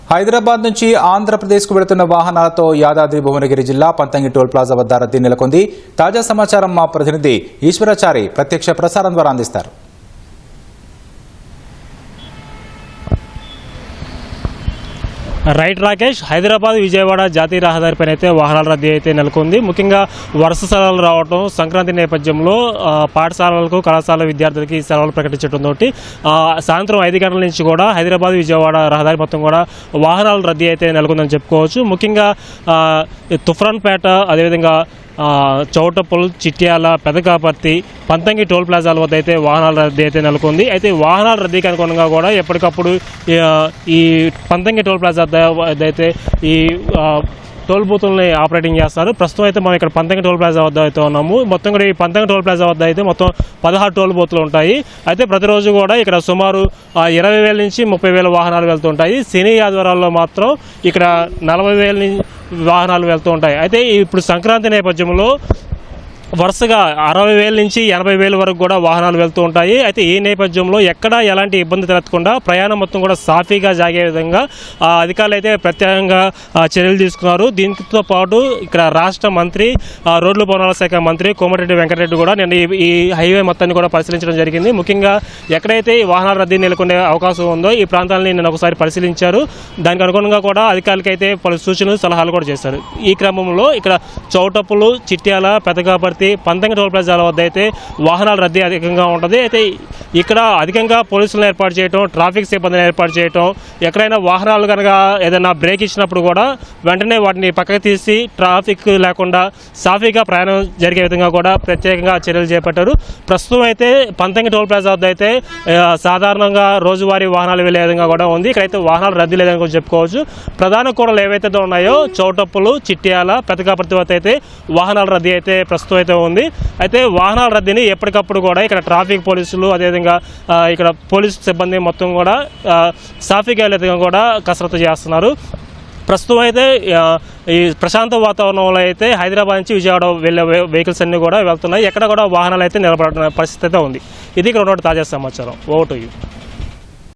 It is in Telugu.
హైదరాబాద్ నుంచి ఆంధ్రప్రదేశ్కు వెళుతున్న వాహనాలతో యాదాద్రి భువనగిరి జిల్లా పంతంగి టోల్ ప్లాజా వద్ద రద్దీ నెలకొంది. తాజా సమాచారం మా ప్రతినిధి ఈశ్వరాచారి ప్రత్యక్ష ప్రసారం ద్వారా అందిస్తారు. రైట్ రాకేష్, హైదరాబాద్ విజయవాడ జాతీయ రహదారిపైన అయితే వాహనాల రద్దీ అయితే నెలకొంది. ముఖ్యంగా వరుస సెలవులు రావడం, సంక్రాంతి నేపథ్యంలో పాఠశాలలకు కళాశాల విద్యార్థులకి సెలవులు ప్రకటించడంతో సాయంత్రం 5 గంటల నుంచి కూడా హైదరాబాద్ విజయవాడ రహదారి మొత్తం కూడా వాహనాల రద్దీ అయితే నెలకొందని చెప్పుకోవచ్చు. ముఖ్యంగా తుఫ్రాన్పేట, అదేవిధంగా చౌటప్పల్, చిట్యాల, పెదకాపర్తి, పంతంగి టోల్ ప్లాజాల వద్ద అయితే వాహనాల రద్దీ అయితే నెలకొంది. అయితే వాహనాల రద్దీకి అనుగుణంగా కూడా ఎప్పటికప్పుడు ఈ పంతంగి టోల్ ప్లాజా అయితే ఈ టోల్ బూతుల్ని ఆపరేటింగ్ చేస్తారు. ప్రస్తుతం అయితే మనం ఇక్కడ పంతంగి టోల్ ప్లాజా వద్ద అయితే ఉన్నాము. మొత్తం కూడా ఈ పంతంగి టోల్ ప్లాజా వద్ద అయితే మొత్తం 16 టోల్ బూతులు ఉంటాయి. అయితే ప్రతిరోజు కూడా ఇక్కడ సుమారు 20,000 నుంచి 30,000 వాహనాలు వెళ్తుంటాయి. శని ఆదివారాల్లో మాత్రం ఇక్కడ 40,000 వాహనాలు వెళ్తూ ఉంటాయి. అయితే ఇప్పుడు సంక్రాంతి నేపథ్యంలో వరుసగా 60,000 నుంచి 80,000 వరకు కూడా వాహనాలు వెళ్తూ ఉంటాయి. అయితే ఈ నేపథ్యంలో ఎక్కడా ఎలాంటి ఇబ్బంది తలెత్తకుండా ప్రయాణం మొత్తం కూడా సాఫీగా సాగే విధంగా అధికారులు అయితే ప్రత్యేకంగా చర్యలు తీసుకున్నారు. దీంతో పాటు ఇక్కడ రాష్ట్ర మంత్రి, రోడ్లు భవనాల శాఖ మంత్రి కోమటిరెడ్డి వెంకటరెడ్డి కూడా నిన్న ఈ హైవే మొత్తాన్ని కూడా పరిశీలించడం జరిగింది. ముఖ్యంగా ఎక్కడైతే ఈ వాహనాల రద్దీ నెలకొనే అవకాశం ఉందో ఈ ప్రాంతాలని నిన్న ఒకసారి పరిశీలించారు. దానికి అనుగుణంగా కూడా అధికారులకి అయితే పలు సూచనలు, సలహాలు కూడా చేశారు. ఈ క్రమంలో ఇక్కడ చౌటప్పులు, చిట్యాల, పెదకాపర్తి, పంతంగి టోల్ ప్లాజాల వద్ద అయితే వాహనాల రద్దీ అధికంగా ఉంటుంది. అయితే ఇక్కడ అధికంగా పోలీసులను ఏర్పాటు చేయడం, ట్రాఫిక్ సిబ్బందిని ఏర్పాటు చేయడం, ఎక్కడైనా వాహనాలు కనుక ఏదైనా బ్రేక్ ఇచ్చినప్పుడు కూడా వెంటనే వాటిని పక్కకు తీసి ట్రాఫిక్ లేకుండా సాఫీగా ప్రయాణం జరిగే విధంగా కూడా ప్రత్యేకంగా చర్యలు చేపట్టారు. ప్రస్తుతం అయితే పంతంగి టోల్ ప్లాజా వద్ద అయితే సాధారణంగా రోజువారీ వాహనాలు వెళ్లే విధంగా కూడా ఉంది. ఇక్కడైతే వాహనాలు రద్దీ లేదని కూడా చెప్పుకోవచ్చు. ప్రధాన కూడలు ఏవైతే ఉన్నాయో చౌటప్పులు, చిట్యాల, పెదకాపర్తి వద్ద అయితే వాహనాల రద్దీ అయితే ప్రస్తుతం అయితే ఉంది. అయితే వాహనాల రద్దీని ఎప్పటికప్పుడు కూడా ఇక్కడ ట్రాఫిక్ పోలీసులు, అదేవిధంగా ఇక్కడ పోలీసు సిబ్బంది మొత్తం కూడా సాఫీగా వెళ్ళే విధంగా కూడా కసరత్తు చేస్తున్నారు. ప్రస్తుతం అయితే ఈ ప్రశాంత వాతావరణంలో అయితే హైదరాబాద్ నుంచి విజయవాడ వెళ్ళే వెహికల్స్ అన్నీ కూడా వెళ్తున్నాయి. ఎక్కడ కూడా వాహనాలు అయితే నిలబడిన పరిస్థితి అయితే ఉంది. ఇది ఇక్కడ ఉన్న తాజా సమాచారం. Over to you.